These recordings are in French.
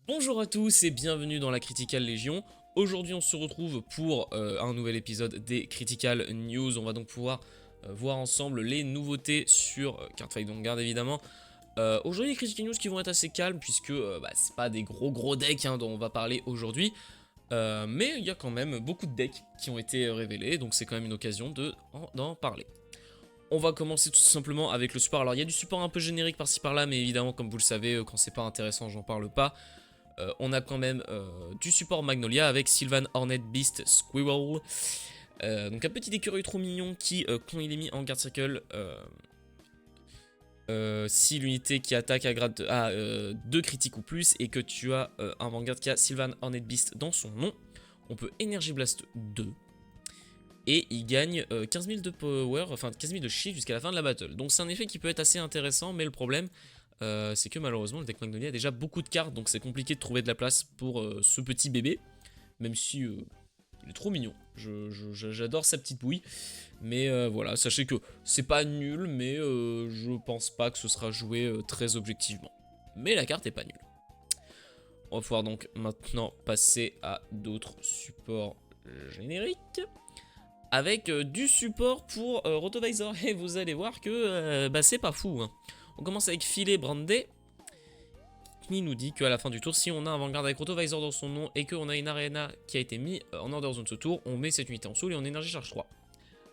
Bonjour à tous et bienvenue dans la Critical Légion. Aujourd'hui on se retrouve pour un nouvel épisode des Critical News. On va donc pouvoir voir ensemble les nouveautés sur Cardfight Vanguard évidemment. Aujourd'hui les Critical News qui vont être assez calmes puisque c'est pas des gros decks dont on va parler aujourd'hui. Mais il y a quand même beaucoup de decks qui ont été révélés, donc c'est quand même une occasion d'en parler. On va commencer tout simplement avec le support. Alors il y a du support un peu générique par-ci par-là, mais évidemment comme vous le savez, quand c'est pas intéressant j'en parle pas. On a quand même du support Magnolia avec Sylvan Hornet Beast Squirrel. Donc un petit écureuil trop mignon qui, quand il est mis en guard circle, si l'unité qui attaque à grade 2 critiques ou plus et que tu as un Vanguard qui a Sylvan Hornet Beast dans son nom, on peut Energy Blast 2. Et il gagne 15 000 de power, enfin 15 000 de shield jusqu'à la fin de la battle. Donc c'est un effet qui peut être assez intéressant, mais le problème c'est que malheureusement le deck Magnolia a déjà beaucoup de cartes, donc c'est compliqué de trouver de la place pour ce petit bébé, même si il est trop mignon. J'adore sa petite bouille, mais voilà, sachez que c'est pas nul, mais je pense pas que ce sera joué très objectivement. Mais la carte est pas nulle. On va pouvoir donc maintenant passer à d'autres supports génériques. Avec du support pour Rotovisor, et vous allez voir que c'est pas fou. Hein. On commence avec Filet Brandé, qui nous dit qu'à la fin du tour, si on a un Vanguard avec Rotovisor dans son nom et qu'on a une Arena qui a été mise en Order Zone ce tour, on met cette unité en soul et on énergie charge 3.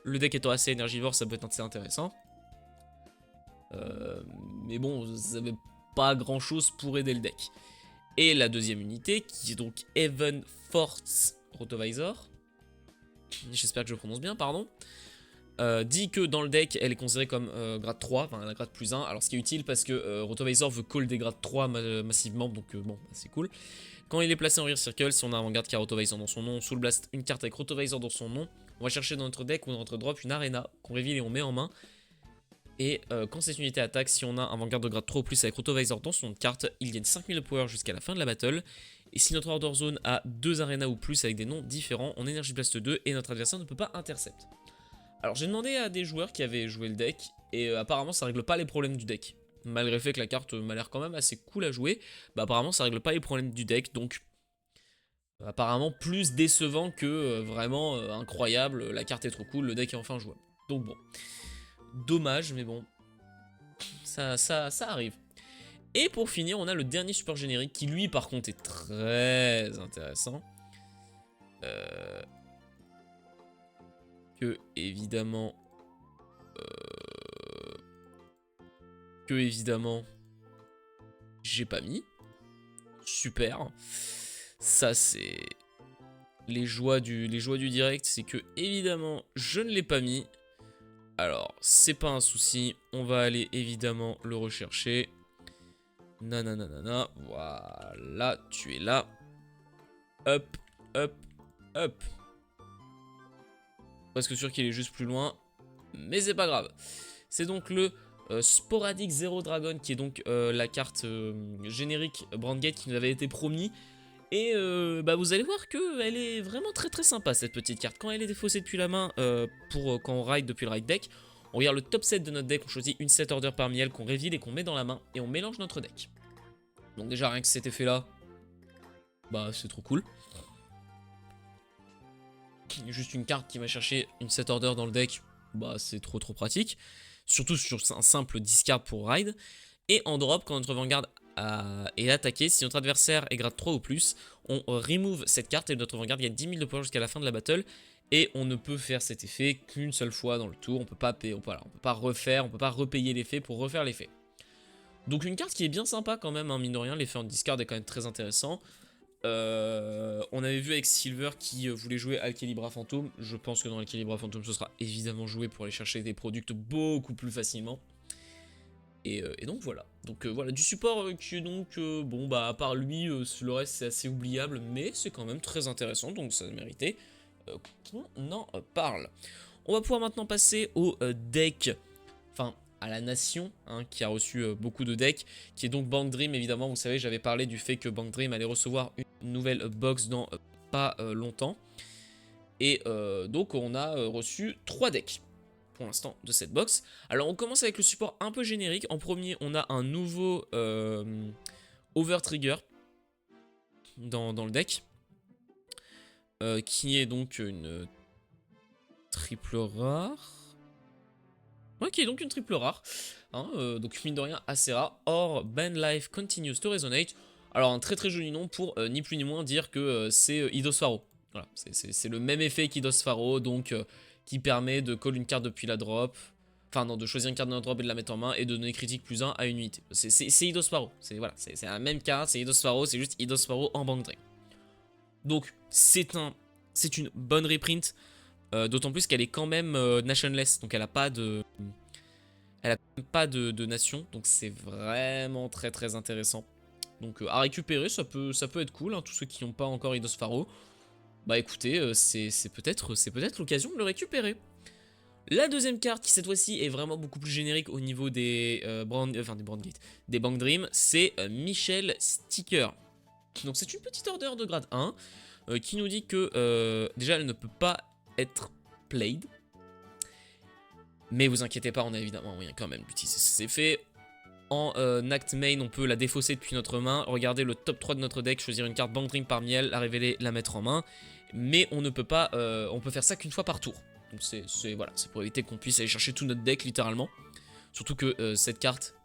Le deck étant assez énergivore, ça peut être assez intéressant. Mais bon, vous n'avez pas grand chose pour aider le deck. Et la deuxième unité, qui est donc Heaven Force Rotovisor. J'espère que je prononce bien, pardon. Dit que dans le deck elle est considérée comme grade 3, enfin un grade plus 1, alors ce qui est utile parce que Rotovisor veut call des grades 3 massivement, donc bon c'est cool. Quand il est placé en rear circle, si on a un Vanguard qui a Rotovisor dans son nom, on soul blast une carte avec Rotovisor dans son nom, on va chercher dans notre deck ou dans notre drop une arena qu'on reveal et on met en main. Et quand cette unité attaque, si on a un Vanguard de grade 3 ou plus avec Rotovisor dans son carte, il gagne 5000 de power jusqu'à la fin de la battle. Et si notre Order Zone a 2 arenas ou plus avec des noms différents, on Energy Blast 2 et notre adversaire ne peut pas intercept. Alors j'ai demandé à des joueurs qui avaient joué le deck, et apparemment ça règle pas les problèmes du deck. Malgré le fait que la carte m'a l'air quand même assez cool à jouer, apparemment ça règle pas les problèmes du deck, donc apparemment plus décevant que vraiment incroyable, la carte est trop cool, le deck est enfin jouable. Donc bon, dommage, mais bon, ça arrive. Et pour finir, on a le dernier support générique qui lui par contre est très intéressant. Que évidemment... j'ai pas mis. Super. Ça c'est les joies du direct, c'est que évidemment je ne l'ai pas mis. Alors c'est pas un souci, on va aller évidemment le rechercher. Nanana, voilà, tu es là. Hop, hop, hop. Presque sûr qu'il est juste plus loin, mais c'est pas grave. C'est donc le Sporadic Zero Dragon qui est donc la carte générique Brandgate qui nous avait été promis. Et vous allez voir qu'elle est vraiment très sympa cette petite carte. Quand elle est défaussée depuis la main, quand on ride depuis le ride deck, on regarde le top set de notre deck, on choisit une set order parmi elles qu'on reveal et qu'on met dans la main, et on mélange notre deck. Donc déjà rien que cet effet là, c'est trop cool. Juste une carte qui va chercher une set order dans le deck, c'est trop pratique. Surtout sur un simple discard pour ride. Et en drop, quand notre Vanguard est attaqué, si notre adversaire est grade 3 ou plus, on remove cette carte et notre Vanguard gagne 10 000 de power jusqu'à la fin de la battle. Et on ne peut faire cet effet qu'une seule fois dans le tour. On peut pas payer, on peut pas refaire, on peut pas repayer l'effet pour refaire l'effet. Donc une carte qui est bien sympa quand même, hein, mine de rien, l'effet en discard est quand même très intéressant. On avait vu avec Silver qui voulait jouer Alcalibra Fantôme. Je pense que dans Alcalibra Fantôme ce sera évidemment joué pour aller chercher des produits beaucoup plus facilement. Et donc voilà. Donc voilà, du support qui est donc, à part lui, le reste c'est assez oubliable, mais c'est quand même très intéressant, donc ça méritait qu'on en parle. On va pouvoir maintenant passer au deck, enfin à la nation, hein, qui a reçu beaucoup de decks, qui est donc Bank Dream. Évidemment, vous savez, j'avais parlé du fait que Bank Dream allait recevoir une nouvelle box dans pas longtemps. Et donc on a reçu 3 decks pour l'instant de cette box. Alors on commence avec le support un peu générique. En premier, on a un nouveau Over Trigger. dans le deck. Qui est donc une triple rare. Ouais, qui est donc une triple rare. Hein, donc mine de rien assez rare. Or, Band Life continues to resonate. Alors un très très joli nom pour ni plus ni moins dire que c'est Eidos Pharaoh. Voilà, c'est le même effet qu'Eidos Pharaoh, donc qui permet de call une carte depuis la drop. Enfin non, de choisir une carte de la drop et de la mettre en main et de donner critique +1 à une unité. C'est Eidos Pharaoh. Voilà, c'est la même carte, c'est Eidos Pharaoh, c'est juste Eidos Pharaoh en Bank Drain. Donc c'est une bonne reprint, d'autant plus qu'elle est quand même nationless, donc elle a pas de nation, donc c'est vraiment très très intéressant. Donc à récupérer, ça peut être cool, hein, tous ceux qui n'ont pas encore Eidos Pharaoh. Bah écoutez, c'est peut-être l'occasion de le récupérer. La deuxième carte qui cette fois-ci est vraiment beaucoup plus générique au niveau des des Bank Dream, c'est Michel Sticker. Donc c'est une petite order de grade 1 qui nous dit que déjà elle ne peut pas être played. Mais vous inquiétez pas, on a évidemment moyen quand même d'utiliser ces effets. En acte main, on peut la défausser depuis notre main, regarder le top 3 de notre deck, choisir une carte Bank Dream parmi elles, la révéler, la mettre en main. Mais on ne peut pas, on peut faire ça qu'une fois par tour. Donc voilà, c'est pour éviter qu'on puisse aller chercher tout notre deck littéralement. Surtout que cette carte,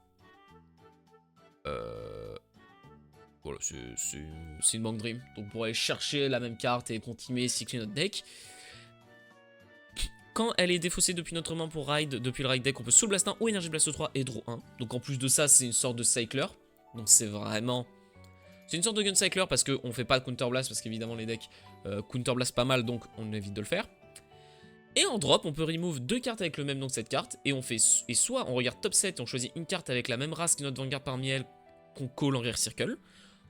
voilà, c'est une Bank Dream. Donc pour aller chercher la même carte et continuer à cycler notre deck. Quand elle est défaussée depuis notre main pour ride, depuis le ride deck, on peut soul blast 1 ou énergie blast 3 et draw 1. Donc en plus de ça, c'est une sorte de cycler. Donc c'est vraiment... C'est une sorte de gun cycler parce qu'on fait pas de counter blast, parce qu'évidemment les decks counter blast pas mal, donc on évite de le faire. Et en drop, on peut remove 2 cartes avec le même nom que cette carte, et soit on regarde top 7 et on choisit une carte avec la même race que notre Vanguard parmi elles, qu'on call en rear circle,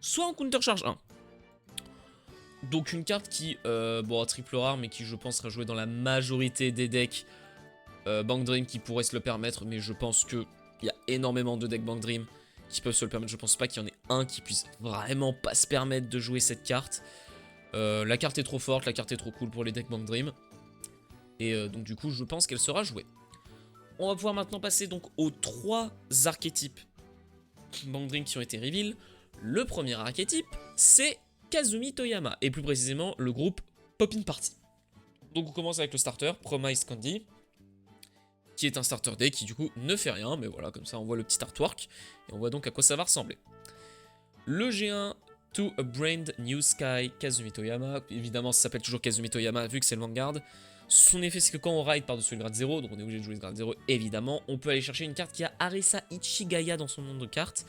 soit on counter charge 1. Donc une carte qui, bon, triple rare, mais qui je pense sera jouée dans la majorité des decks Bank Dream qui pourraient se le permettre, mais je pense qu'il y a énormément de decks Bank Dream qui peuvent se le permettre. Je pense pas qu'il y en ait un qui puisse vraiment pas se permettre de jouer cette carte. La carte est trop forte, la carte est trop cool pour les decks Bank Dream. Et donc du coup, je pense qu'elle sera jouée. On va pouvoir maintenant passer donc aux 3 archétypes Bank Dream qui ont été reveal. Le premier archétype, c'est Kazumi Toyama, et plus précisément le groupe Poppin' Party. Donc on commence avec le starter, Promise Candy, qui est un starter deck qui du coup ne fait rien, mais voilà, comme ça on voit le petit artwork, et on voit donc à quoi ça va ressembler. Le G1 To a Brand New Sky Kazumi Toyama, évidemment ça s'appelle toujours Kazumi Toyama vu que c'est le Vanguard. Son effet c'est que quand on ride par-dessus le grade 0, donc on est obligé de jouer ce grade 0 évidemment, on peut aller chercher une carte qui a Arisa Ichigaya dans son nom de carte,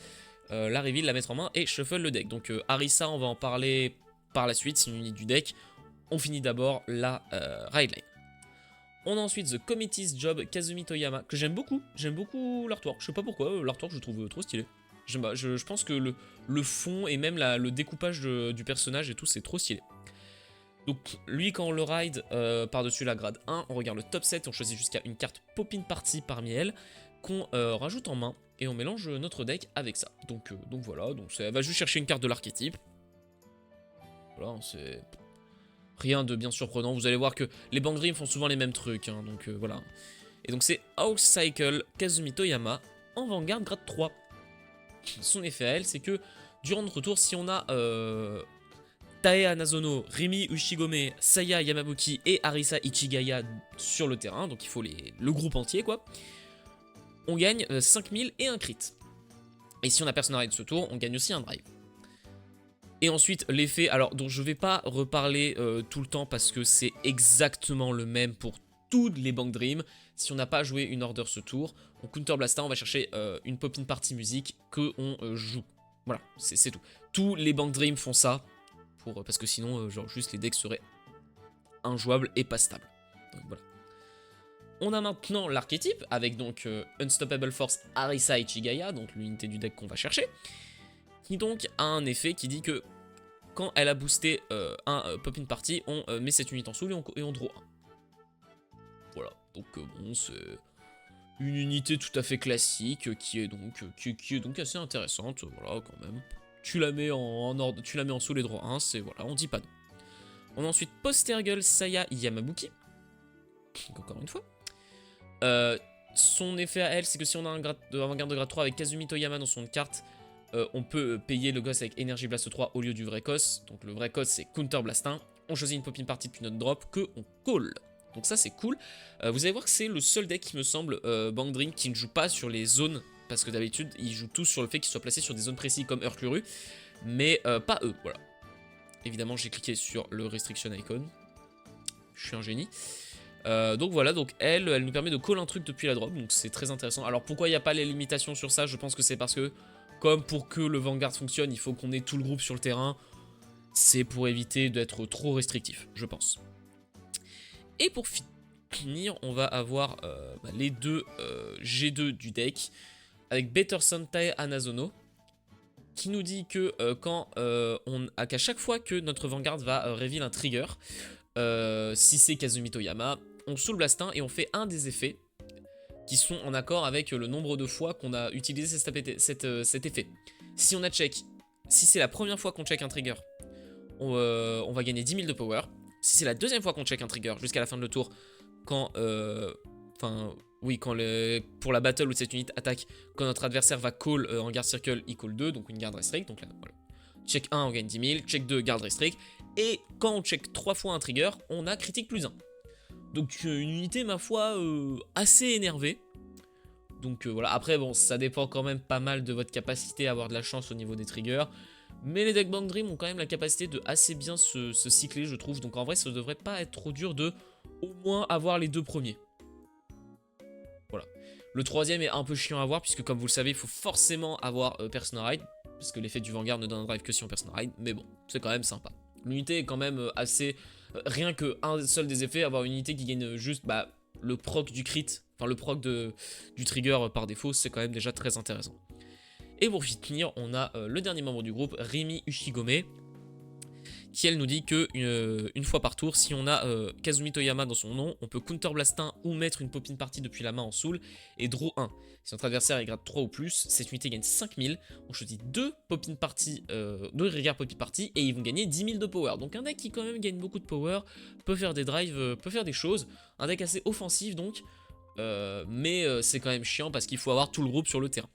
la reveal, la mettre en main et shuffle le deck. Donc Arisa, on va en parler par la suite, c'est une unité du deck. On finit d'abord la ride line. On a ensuite The Committee's Job Kazumi Toyama, que j'aime beaucoup l'artwork, je sais pas pourquoi, l'artwork je trouve trop stylé. Je pense que le fond et même le découpage du personnage et tout, c'est trop stylé. Donc lui quand on le ride par-dessus la grade 1, on regarde le top 7 et on choisit jusqu'à une carte Poppin' Party parmi elles, qu'on rajoute en main et on mélange notre deck avec ça. Donc voilà, elle va juste chercher une carte de l'archétype. Voilà, c'est rien de bien surprenant. Vous allez voir que les Bank Dream font souvent les mêmes trucs, hein, donc voilà. Et donc c'est House Cycle Kazumi Toyama en Vanguard grade 3. Son effet à elle, c'est que durant notre tour, si on a Tae Anazono, Rimi Ushigome, Saya Yamabuki et Arisa Ichigaya sur le terrain, donc il faut le groupe entier quoi, on gagne 5000 et un crit. Et si on a personne à ride ce tour, on gagne aussi un drive. Et ensuite l'effet, alors dont je vais pas reparler tout le temps parce que c'est exactement le même pour toutes les Bank Dream. Si on n'a pas joué une order ce tour, on counter blast, on va chercher une Poppin' Party musique que on joue. Voilà, c'est tout. Tous les Bank Dream font ça, parce que sinon, genre juste les decks seraient injouables et pas stables. Donc voilà. On a maintenant l'archétype, avec donc Unstoppable Force Arisa Ichigaya, donc l'unité du deck qu'on va chercher, qui donc a un effet qui dit que quand elle a boosté un Poppin' Party, on met cette unité en soul et on draw 1. Voilà, donc bon, c'est une unité tout à fait classique, qui est donc assez intéressante, voilà, quand même. Tu la mets en ordre, tu la mets en soul et draw 1, c'est voilà, on dit pas non. On a ensuite Postergle Saya Yamabuki, donc encore une fois. Son effet à elle, c'est que si on a un garde de grade 3 avec Kazumi Toyama dans son carte, on peut payer le Ghost avec Energy Blast 3 au lieu du vrai Cos. Donc le vrai Cos c'est Counter Blast 1. On choisit une Poppin Party depuis notre drop que on call. Donc ça c'est cool. Vous allez voir que c'est le seul deck qui me semble, Bang Dream, qui ne joue pas sur les zones. Parce que d'habitude ils jouent tous sur le fait qu'ils soient placés sur des zones précises comme Urkuru. Mais pas eux, voilà. Évidemment j'ai cliqué sur le Restriction Icon. Je suis un génie. Donc voilà, donc elle nous permet de call un truc depuis la drop, donc c'est très intéressant. Alors pourquoi il n'y a pas les limitations sur ça? Je pense que c'est parce que, comme pour que le Vanguard fonctionne, il faut qu'on ait tout le groupe sur le terrain. C'est pour éviter d'être trop restrictif, je pense. Et pour finir, on va avoir les deux G2 du deck, avec Better Sentai Anazono, qui nous dit que qu'à chaque fois que notre Vanguard va reveal un trigger, si c'est Kazumi Toyama, on Soul Blast 1 et on fait un des effets qui sont en accord avec le nombre de fois qu'on a utilisé cet effet. Si on a check, si c'est la première fois qu'on check un trigger, on va gagner 10 000 de power. Si c'est la deuxième fois qu'on check un trigger jusqu'à la fin de le tour, pour la battle où cette unité attaque, quand notre adversaire va call en guard circle, il call 2, donc une garde restrict. Donc là, voilà. Check 1, on gagne 10 000, check 2, garde restrict. Et quand on check 3 fois un trigger, on a critique plus 1. Donc une unité, ma foi, assez énervée. Donc voilà, après bon, ça dépend quand même pas mal de votre capacité à avoir de la chance au niveau des triggers. Mais les decks Bang Dream ont quand même la capacité de assez bien se cycler, je trouve. Donc en vrai, ça ne devrait pas être trop dur de au moins avoir les deux premiers. Voilà. Le troisième est un peu chiant à avoir, puisque comme vous le savez, il faut forcément avoir Persona Ride. Parce que l'effet du Vanguard ne donne un drive que si on Persona Ride. Mais bon, c'est quand même sympa. L'unité est quand même assez... rien que un seul des effets, avoir une unité qui gagne juste le proc du crit, enfin le proc du trigger par défaut, c'est quand même déjà très intéressant. Et pour finir, on a le dernier membre du groupe, Rimi Ushigome, qui elle nous dit que une fois par tour, si on a Kazumi Toyama dans son nom, on peut Counter Blast 1 ou mettre une Poppin Party depuis la main en soul et draw 1. Si notre adversaire est grade 3 ou plus, cette unité gagne 5000, on choisit 2 Poppin Party, 2 Regard Poppin Party et ils vont gagner 10 000 de power. Donc un deck qui quand même gagne beaucoup de power, peut faire des drives, peut faire des choses, un deck assez offensif donc, mais c'est quand même chiant parce qu'il faut avoir tout le groupe sur le terrain.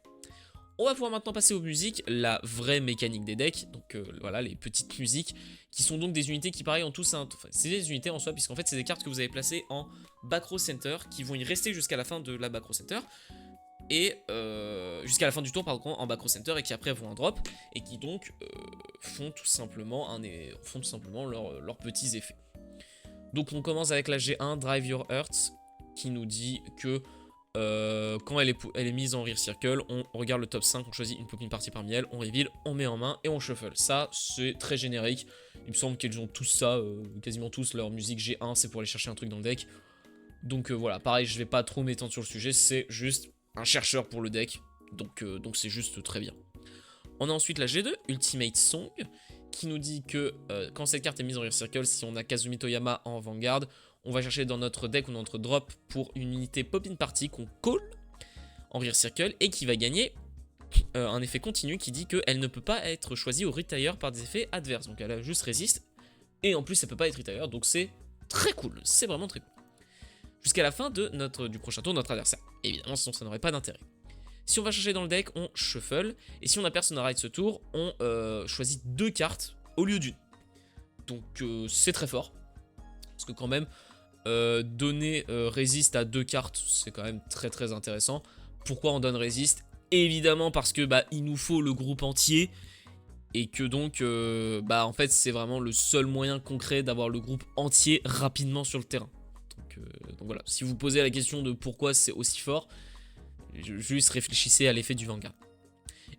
On va pouvoir maintenant passer aux musiques, la vraie mécanique des decks, donc voilà les petites musiques, qui sont donc des unités qui pareil en tous, c'est des unités en soi, puisqu'en fait c'est des cartes que vous avez placées en back row center, qui vont y rester jusqu'à la fin de la back row center, et jusqu'à la fin du tour pardon, en back row center, et qui après vont en drop, et qui donc font tout simplement leurs petits effets. Donc on commence avec la G1, Drive Your Heart, qui nous dit que quand elle est mise en rear circle, on regarde le top 5, on choisit une Poppin Party parmi elles, on reveal, on met en main et on shuffle. Ça, c'est très générique. Il me semble qu'ils ont tous ça, quasiment tous leur musique G1, c'est pour aller chercher un truc dans le deck. Donc voilà, pareil, je vais pas trop m'étendre sur le sujet, c'est juste un chercheur pour le deck. Donc c'est juste très bien. On a ensuite la G2, Ultimate Song, qui nous dit que quand cette carte est mise en rear circle, si on a Kazumi Toyama en Vanguard, on va chercher dans notre deck ou dans notre drop pour une unité Poppin Party qu'on call en rear circle et qui va gagner un effet continu qui dit qu'elle ne peut pas être choisie au retire par des effets adverses. Donc elle a juste résiste et en plus elle peut pas être retire, donc c'est très cool, c'est vraiment très cool. Jusqu'à la fin du prochain tour de notre adversaire. Évidemment sinon ça n'aurait pas d'intérêt. Si on va chercher dans le deck, on shuffle et si on a Persona Ride ce tour, on choisit 2 cartes au lieu d'une. Donc c'est très fort. Parce que quand même, donner résiste à 2 cartes, c'est quand même très très intéressant. Pourquoi on donne résiste? Évidemment parce que il nous faut le groupe entier. Et que donc, en fait, c'est vraiment le seul moyen concret d'avoir le groupe entier rapidement sur le terrain. Donc voilà, si vous posez la question de pourquoi c'est aussi fort, juste réfléchissez à l'effet du Vanguard.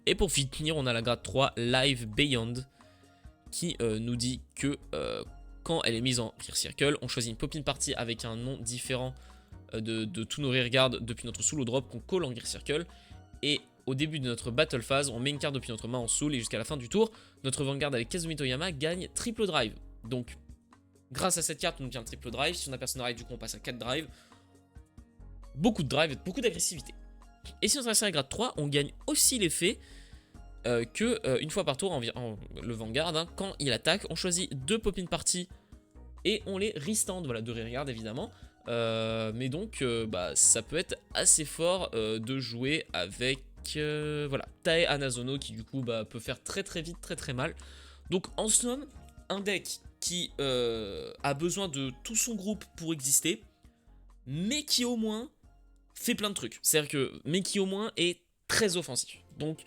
Et pour finir, on a la grade 3, Live Beyond, qui nous dit que quand elle est mise en rear circle, on choisit une Poppin Party avec un nom différent de tous nos rearguards depuis notre soul au drop qu'on call en rear circle. Et au début de notre battle phase, on met une carte depuis notre main en soul et jusqu'à la fin du tour, notre Vanguard avec Kazumi Toyama gagne triple drive. Donc, grâce à cette carte, on obtient triple drive. Si on a Persona Ride, du coup, on passe à 4 drives. Beaucoup de drive, beaucoup d'agressivité. Et si on traverse la grade 3, on gagne aussi l'effet une fois par tour, le Vanguard, quand il attaque, on choisit 2 Poppin Party et on les restand, voilà, de rearguard évidemment. Mais donc, ça peut être assez fort de jouer avec voilà, Tae Hanazono qui du coup peut faire très très vite, très très mal. Donc en somme, un deck qui a besoin de tout son groupe pour exister, mais qui au moins fait plein de trucs. C'est-à-dire que, mais qui au moins est très offensif. Donc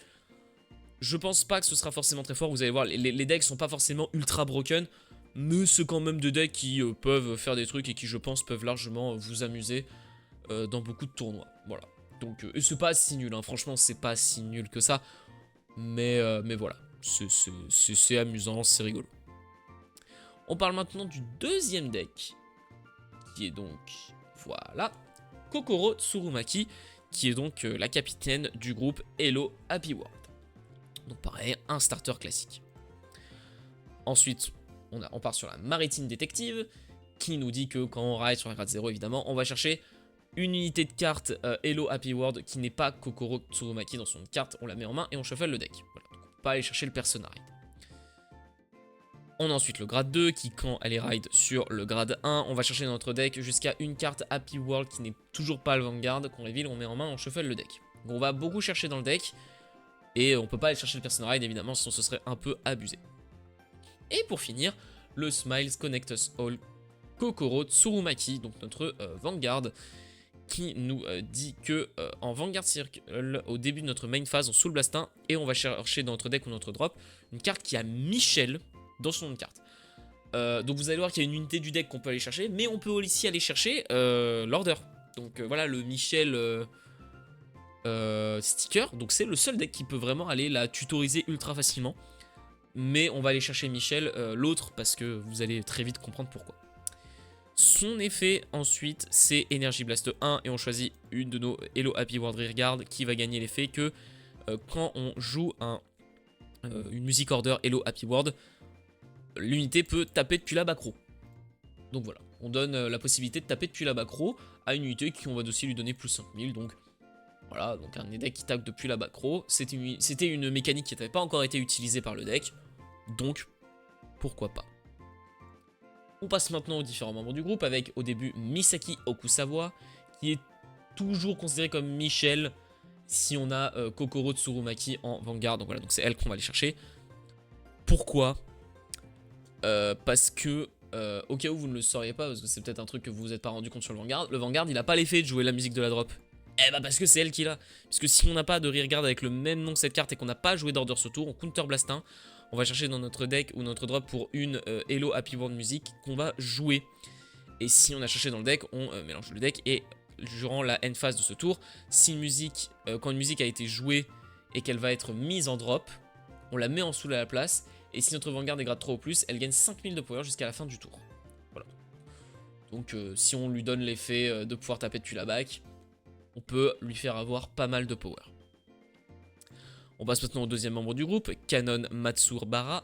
je pense pas que ce sera forcément très fort. Vous allez voir, les decks sont pas forcément ultra broken, mais c'est quand même des decks qui peuvent faire des trucs et qui je pense peuvent largement vous amuser dans beaucoup de tournois. Voilà. Donc, et c'est pas si nul, hein. Franchement, c'est pas si nul que ça. Mais voilà, c'est amusant, c'est rigolo. On parle maintenant du deuxième deck, qui est donc, voilà, Kokoro Tsurumaki, qui est donc la capitaine du groupe Hello Happy World. Donc pareil, un starter classique. Ensuite, on part sur la Maritime Détective, qui nous dit que quand on ride sur un grade 0, évidemment, on va chercher une unité de carte Hello Happy World qui n'est pas Kokoro Tsurumaki dans son carte, on la met en main et on shuffle le deck. Voilà, donc on peut pas aller chercher le Persona Ride. On a ensuite le grade 2 qui, quand elle est ride sur le grade 1, on va chercher dans notre deck jusqu'à une carte Happy World qui n'est toujours pas le Vanguard, qu'on reveal, on met en main, on shuffle le deck. Donc on va beaucoup chercher dans le deck, et on peut pas aller chercher le Persona Ride évidemment, sinon ce serait un peu abusé. Et pour finir, le Smiles Connect Us All Kokoro Tsurumaki, donc notre Vanguard, qui nous dit que en Vanguard Circle, au début de notre main phase, on soul blast 1 et on va chercher dans notre deck ou notre drop une carte qui a Michel dans son nom de carte. Donc vous allez voir qu'il y a une unité du deck qu'on peut aller chercher, mais on peut aussi aller chercher l'Order. Donc voilà le Michel sticker, donc c'est le seul deck qui peut vraiment aller la tutoriser ultra facilement. Mais on va aller chercher Michel, l'autre, parce que vous allez très vite comprendre pourquoi. Son effet ensuite c'est Energy Blast 1 et on choisit une de nos Hello Happy World Rearguard qui va gagner l'effet que quand on joue une music order Hello Happy World, l'unité peut taper depuis la back row. Donc voilà, on donne la possibilité de taper depuis la back row à une unité qui on va aussi lui donner plus 5000. Donc voilà, donc un deck qui tape depuis la back row, c'était une mécanique qui n'avait pas encore été utilisée par le deck, donc pourquoi pas. On passe maintenant aux différents membres du groupe avec au début Misaki Okusawa qui est toujours considéré comme Michel si on a Kokoro Tsurumaki en Vanguard. Donc voilà, donc c'est elle qu'on va aller chercher. Pourquoi parce que au cas où vous ne le sauriez pas, parce que c'est peut-être un truc que vous vous êtes pas rendu compte sur le Vanguard il a pas l'effet de jouer la musique de la drop. Eh bah parce que c'est elle qui l'a. Puisque si on n'a pas de rearguard avec le même nom que cette carte et qu'on n'a pas joué d'order ce tour, on counter blast 1. On va chercher dans notre deck ou notre drop pour une Hello Happy World Music qu'on va jouer. Et si on a cherché dans le deck, on mélange le deck et durant la end phase de ce tour, si une musique, quand une musique a été jouée et qu'elle va être mise en drop, on la met en soul à la place. Et si notre Vanguard est grade 3 ou plus, elle gagne 5000 de power jusqu'à la fin du tour. Voilà. Donc si on lui donne l'effet de pouvoir taper depuis la back, on peut lui faire avoir pas mal de power. On passe maintenant au deuxième membre du groupe, Kanon Matsurbara,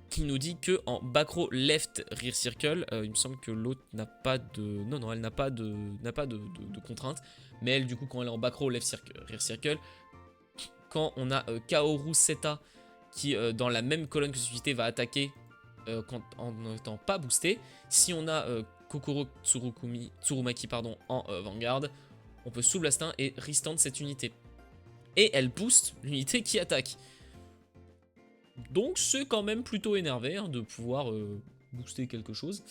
qui nous dit que en back row left rear circle, il me semble que l'autre n'a pas de... Non, elle n'a pas de contrainte. Mais elle, du coup, quand elle est en back row left rear circle, quand on a Kaoru Seta, qui dans la même colonne que cette unité va attaquer en n'étant pas boosté, si on a Kokoro Tsurumaki en Vanguard, on peut sous-blast 1 et restand cette unité. Et elle booste l'unité qui attaque. Donc c'est quand même plutôt énervé de pouvoir booster quelque chose.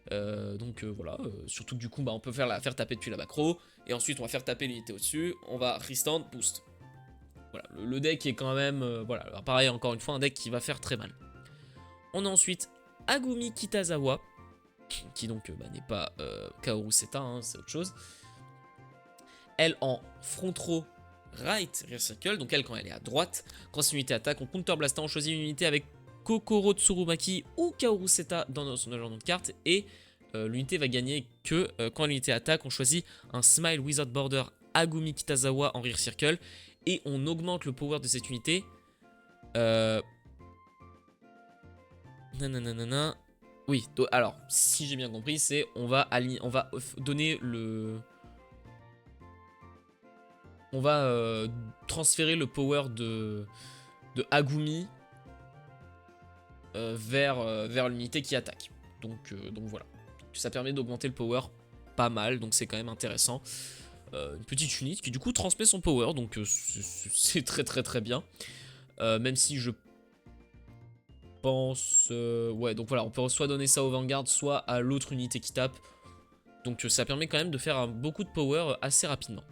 Voilà, surtout que du coup on peut la faire taper depuis la back row. Et ensuite on va faire taper l'unité au-dessus. On va restand, boost. Voilà, le deck est quand même... voilà, alors pareil encore une fois un deck qui va faire très mal. On a ensuite Agumi Kitazawa, qui donc n'est pas Kaoru Seta, hein, c'est autre chose. Elle en front row right rear circle, donc elle quand elle est à droite, quand cette unité attaque, on counter blast 1, on choisit une unité avec Kokoro Tsurumaki ou Kaoru Seta dans son nom de carte, et l'unité va gagner que quand l'unité attaque, on choisit un Smile Without Border Agumi Kitazawa en rear circle, et on augmente le power de cette unité. Oui, alors, si j'ai bien compris, c'est on va donner le... On va transférer le power de Agumi vers l'unité qui attaque. Donc voilà. Ça permet d'augmenter le power pas mal, donc c'est quand même intéressant. une petite unité qui du coup transmet son power, donc c'est très bien. Même si je pense... ouais, donc voilà, on peut soit donner ça au Vanguard, soit à l'autre unité qui tape. Donc ça permet quand même de faire beaucoup de power assez rapidement.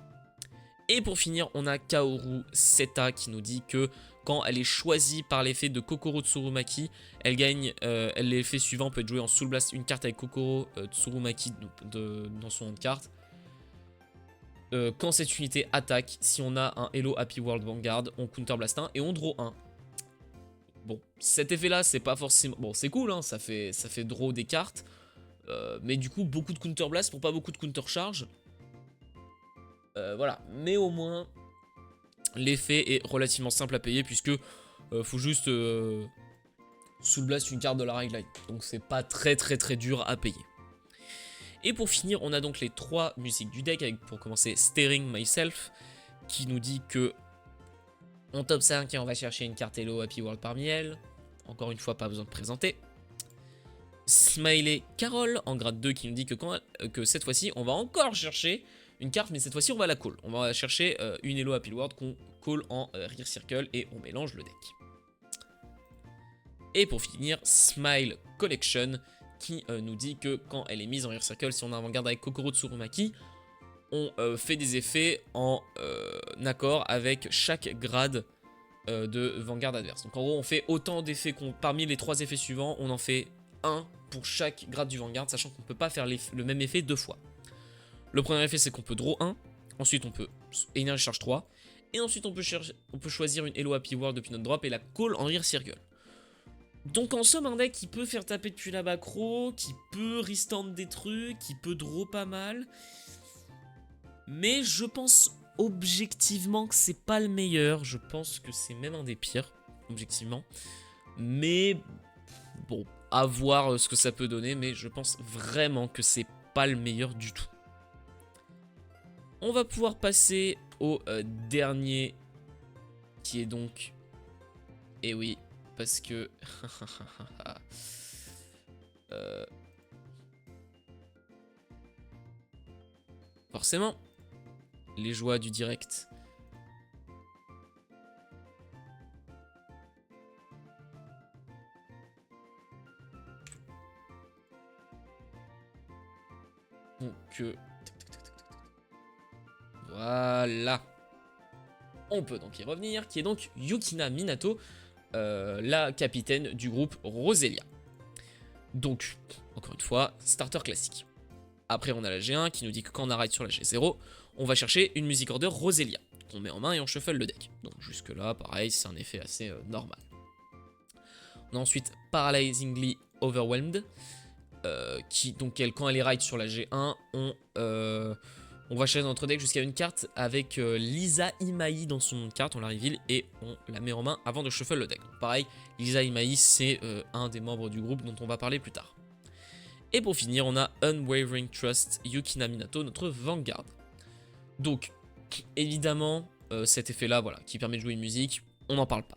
Et pour finir, on a Kaoru Seta qui nous dit que quand elle est choisie par l'effet de Kokoro Tsurumaki, elle gagne, l'effet suivant peut être joué en Soul Blast une carte avec Kokoro Tsurumaki dans son nom de carte. Quand cette unité attaque, si on a un Hello Happy World Vanguard, on Counter Blast 1 et on draw 1. Bon, cet effet là, c'est pas forcément... Bon, c'est cool, hein, ça fait draw des cartes. Mais du coup, beaucoup de Counter Blast pour pas beaucoup de Counter Charge. Voilà, mais au moins l'effet est relativement simple à payer puisque faut juste Soul Blast une carte de la règle, donc c'est pas très dur à payer. Et pour finir, on a donc les 3 musiques du deck avec pour commencer Staring Myself qui nous dit que on top 5 et on va chercher une carte Hello Happy World parmi elles. Encore une fois, pas besoin de présenter. Smiley Carol en grade 2 qui nous dit que cette fois-ci on va encore chercher une carte, mais cette fois-ci on va la call. On va chercher une Hello Happy World qu'on call en Rear Circle et on mélange le deck. Et pour finir, Smile Collection qui nous dit que quand elle est mise en Rear Circle, si on a un Vanguard avec Kokoro Tsurumaki, on fait des effets en accord avec chaque grade de Vanguard adverse. Donc en gros on fait autant d'effets parmi les 3 effets suivants, on en fait un pour chaque grade du Vanguard, sachant qu'on ne peut pas faire le même effet 2 fois. Le premier effet c'est qu'on peut draw 1, ensuite on peut Energy Charge 3, et ensuite on peut choisir une Hello Happy World depuis notre drop et la call en Rear Circle. Donc en somme un deck qui peut faire taper depuis la backrow, qui peut restand des trucs, qui peut draw pas mal. Mais je pense objectivement que c'est pas le meilleur, je pense que c'est même un des pires, objectivement. Mais bon, à voir ce que ça peut donner, mais je pense vraiment que c'est pas le meilleur du tout. On va pouvoir passer au dernier, qui est donc... Eh oui, parce que... Forcément, les joies du direct. Donc, voilà. On peut donc y revenir, qui est donc Yukina Minato, la capitaine du groupe Roselia. Donc, encore une fois, starter classique. Après, on a la G1 qui nous dit que quand on arrête sur la G0, on va chercher une music order Roselia, qu'on met en main et on shuffle le deck. Donc jusque là, pareil, c'est un effet assez normal. On a ensuite Paralyzingly Overwhelmed, qui, donc quand elle est right sur la G1, on va chercher dans notre deck jusqu'à une carte avec Lisa Imai dans son carte, on la reveal et on la met en main avant de shuffle le deck. Donc, pareil, Lisa Imai, c'est un des membres du groupe dont on va parler plus tard. Et pour finir, on a Unwavering Trust Yukina Minato, notre Vanguard. Donc, évidemment, cet effet-là, voilà, qui permet de jouer une musique, on n'en parle pas.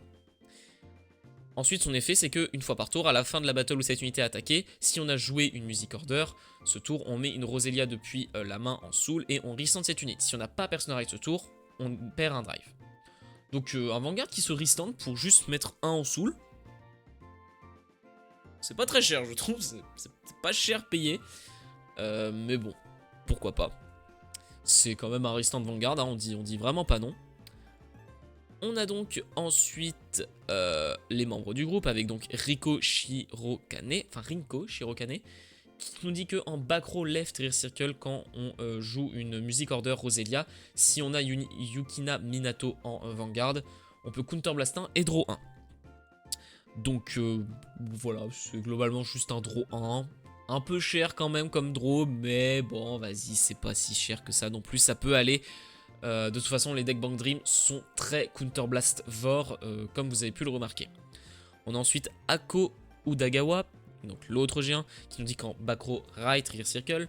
Ensuite, son effet, c'est qu'une fois par tour, à la fin de la battle où cette unité est attaquée, si on a joué une music order, ce tour, on met une Roselia depuis la main en soul et on restand cette unité. Si on n'a pas personne ce tour, on perd un drive. Donc, un Vanguard qui se restand pour juste mettre un en soul. C'est pas très cher, je trouve, c'est pas cher payé. Mais bon, pourquoi pas. C'est quand même un restand Vanguard, hein, on dit vraiment pas non. On a donc ensuite les membres du groupe avec donc Rinko Shirokane, qui nous dit que en back row left rear circle, quand on joue une music order Roselia, si on a Yukina Minato en Vanguard, on peut counter blast 1 et draw 1. Donc voilà, c'est globalement juste un draw 1. Un peu cher quand même comme draw, mais bon, vas-y, c'est pas si cher que ça non plus, ça peut aller. De toute façon, les decks Bank Dream sont très Counter Blast Vor, comme vous avez pu le remarquer. On a ensuite Ako Udagawa, donc l'autre G1, qui nous dit qu'en back row right rear circle,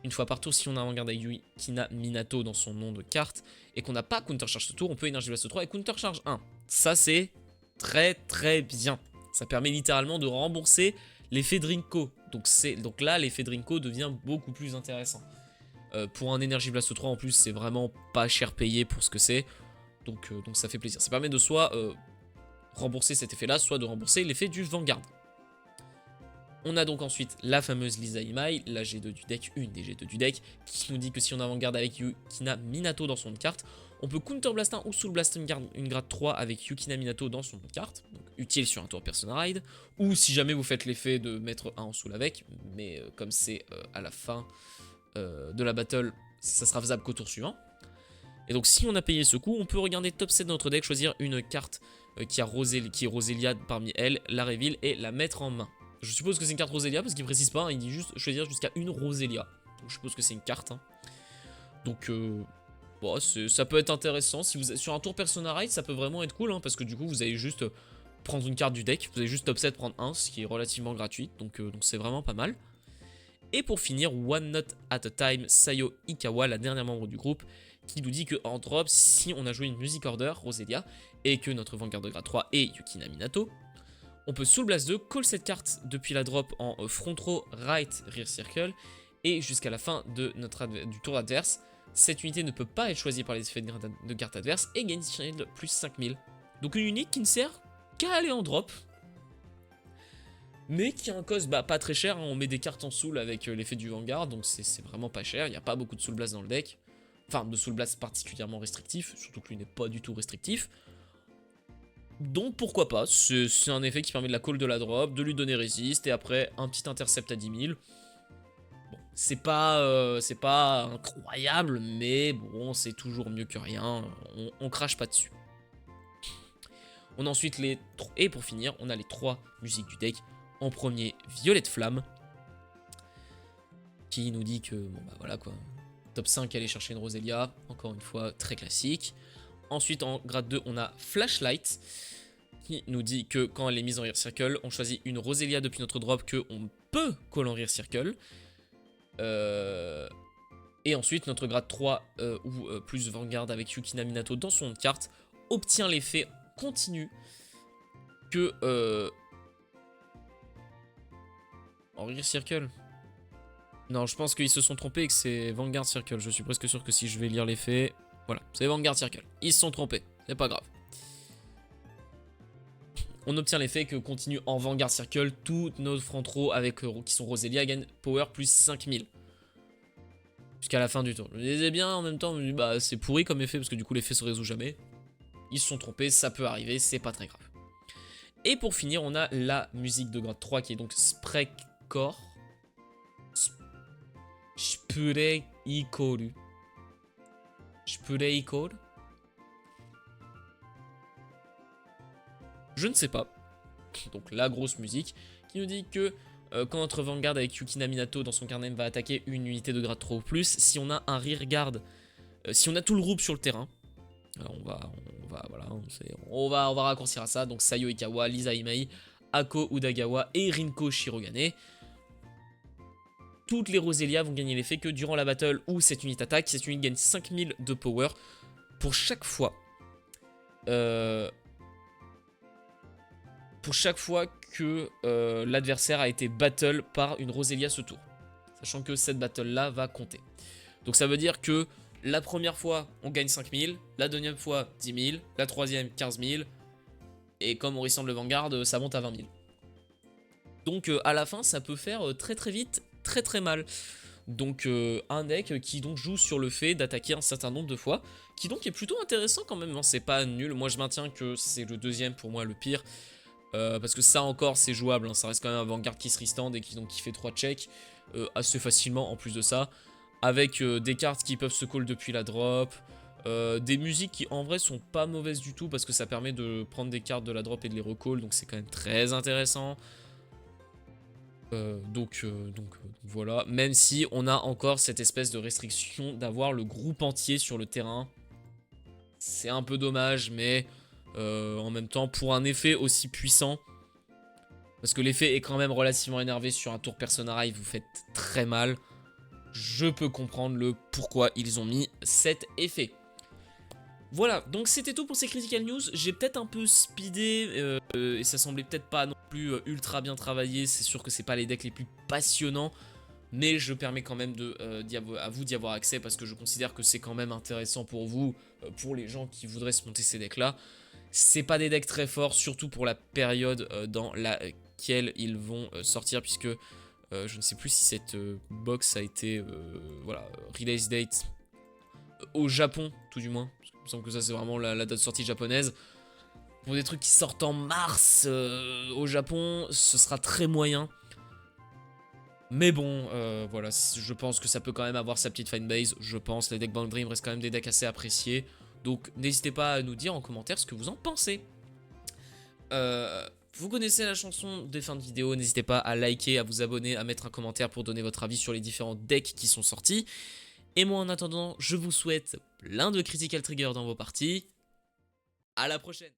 une fois par tour, si on a un Vanguard avec Yukina Minato dans son nom de carte, et qu'on n'a pas Counter Charge ce tour, on peut Energy Blast 3 et Counter Charge 1. Ça, c'est très bien. Ça permet littéralement de rembourser l'effet Drinko. Donc là, l'effet Drinko devient beaucoup plus intéressant. Pour un Energy Blast 3 en plus, c'est vraiment pas cher payé pour ce que c'est. Donc ça fait plaisir. Ça permet de soit rembourser cet effet-là, soit de rembourser l'effet du Vanguard. On a donc ensuite la fameuse Lisa Imai, la G2 du deck, une des G2 du deck, qui nous dit que si on a Vanguard avec Yukina Minato dans son carte, on peut Counter Blast 1 ou Soul Blast une grade 3 avec Yukina Minato dans son carte, donc utile sur un tour Persona Ride, ou si jamais vous faites l'effet de mettre 1 en Soul avec, mais comme c'est à la fin de la battle, ça sera faisable qu'au tour suivant. Et donc si on a payé ce coup, on peut regarder top 7 de notre deck, choisir une carte qui est Roselia parmi elles, la reveal et la mettre en main. Je suppose que c'est une carte Roselia parce qu'il précise pas, hein, il dit juste choisir jusqu'à une Roselia. Donc je suppose que c'est une carte. Hein. Donc bon, ça peut être intéressant. Si vous sur un tour Persona Ride, ça peut vraiment être cool, hein, parce que du coup vous allez juste prendre une carte du deck, vous allez juste top 7 prendre 1, ce qui est relativement gratuit, donc c'est vraiment pas mal. Et pour finir, One Note at a Time, Sayo Ikawa, la dernière membre du groupe, qui nous dit qu'en drop, si on a joué une Music Order, Roselia, et que notre Vanguard de grade 3 est Yukina Minato, on peut Soul Blast 2, call cette carte depuis la drop en front row, right, rear circle, et jusqu'à la fin de du tour adverse, cette unité ne peut pas être choisie par les effets de carte adverse et gagne shield plus 5000. Donc une unique qui ne sert qu'à aller en drop, mais qui a un cost pas très cher, hein. On met des cartes en soul avec l'effet du Vanguard, donc c'est vraiment pas cher, il n'y a pas beaucoup de Soul Blast dans le deck, enfin de Soul Blast particulièrement restrictif, surtout que lui n'est pas du tout restrictif. Donc pourquoi pas, c'est un effet qui permet de la call de la drop, de lui donner résiste, et après un petit intercept à 10 000. Bon, c'est pas incroyable, mais bon, c'est toujours mieux que rien, on crache pas dessus. On a ensuite et pour finir, on a les 3 musiques du deck. En premier, Violette Flamme, qui nous dit que, bon bah voilà quoi, top 5, aller chercher une Roselia, encore une fois, très classique. Ensuite, en grade 2, on a Flashlight, qui nous dit que quand elle est mise en Rear Circle, on choisit une Roselia depuis notre drop que on peut call en Rear Circle. Et ensuite, notre grade 3, ou plus Vanguard avec Yukina Minato dans son carte, obtient l'effet continu que... en Rear Circle. Non, je pense qu'ils se sont trompés et que c'est Vanguard Circle. Je suis presque sûr que si je vais lire l'effet... Voilà, c'est Vanguard Circle. Ils se sont trompés, c'est pas grave. On obtient l'effet que continue en Vanguard Circle, toutes nos front row avec, qui sont Roselia gagnent power plus 5000. Jusqu'à la fin du tour. Je me disais bien en même temps, bah c'est pourri comme effet parce que du coup l'effet se résout jamais. Ils se sont trompés, ça peut arriver, c'est pas très grave. Et pour finir, on a la musique de grade 3 qui est donc Sprekcore. Spurei Ikoru. Spurei Ikoru. Je ne sais pas. Donc la grosse musique qui nous dit que quand notre Vanguard avec Yukina Minato dans son carnet va attaquer une unité de grade 3 ou plus, si on a un rearguard, si on a tout le groupe sur le terrain, alors on va raccourcir à ça. Donc Sayo Ikawa, Lisa Imai, Ako Udagawa et Rinko Shirogane. Toutes les Roselia vont gagner l'effet que durant la battle où cette unité attaque, cette unité gagne 5000 de power pour chaque fois. Que l'adversaire a été battle par une Roselia ce tour. Sachant que cette battle là va compter. Donc ça veut dire que la première fois on gagne 5000, la deuxième fois 10 000, la troisième 15 000. Et comme on ressemble le Vanguard, ça monte à 20 000. Donc à la fin ça peut faire très vite, très mal. Donc un deck qui donc joue sur le fait d'attaquer un certain nombre de fois, qui donc est plutôt intéressant quand même, hein. C'est pas nul, moi je maintiens que c'est le deuxième pour moi le pire. Parce que ça encore c'est jouable, hein. Ça reste quand même un Vanguard qui se restand et qui fait 3 checks assez facilement en plus de ça. Avec des cartes qui peuvent se call depuis la drop, des musiques qui en vrai sont pas mauvaises du tout parce que ça permet de prendre des cartes de la drop et de les recall, donc c'est quand même très intéressant. Donc voilà, même si on a encore cette espèce de restriction d'avoir le groupe entier sur le terrain. C'est un peu dommage, mais en même temps, pour un effet aussi puissant, parce que l'effet est quand même relativement énervé sur un tour Persona Ride, vous faites très mal. Je peux comprendre le pourquoi ils ont mis cet effet. Voilà, donc c'était tout pour ces Critical News. J'ai peut-être un peu speedé et ça semblait peut-être pas non plus ultra bien travaillé. C'est sûr que c'est pas les decks les plus passionnants. mais je permets quand même à vous d'y avoir accès parce que je considère que c'est quand même intéressant pour vous, pour les gens qui voudraient se monter ces decks là. C'est pas des decks très forts, surtout pour la période dans laquelle ils vont sortir, puisque je ne sais plus si cette box a été voilà, release date au Japon, tout du moins. Il me semble que ça c'est vraiment la date de sortie japonaise. Pour des trucs qui sortent en mars au Japon, ce sera très moyen. Mais bon, voilà, je pense que ça peut quand même avoir sa petite fanbase. Je pense, les decks Bang Dream restent quand même des decks assez appréciés. Donc n'hésitez pas à nous dire en commentaire ce que vous en pensez. Vous connaissez la chanson des fins de vidéo, n'hésitez pas à liker, à vous abonner, à mettre un commentaire pour donner votre avis sur les différents decks qui sont sortis. Et moi en attendant, je vous souhaite plein de critical triggers dans vos parties. À la prochaine!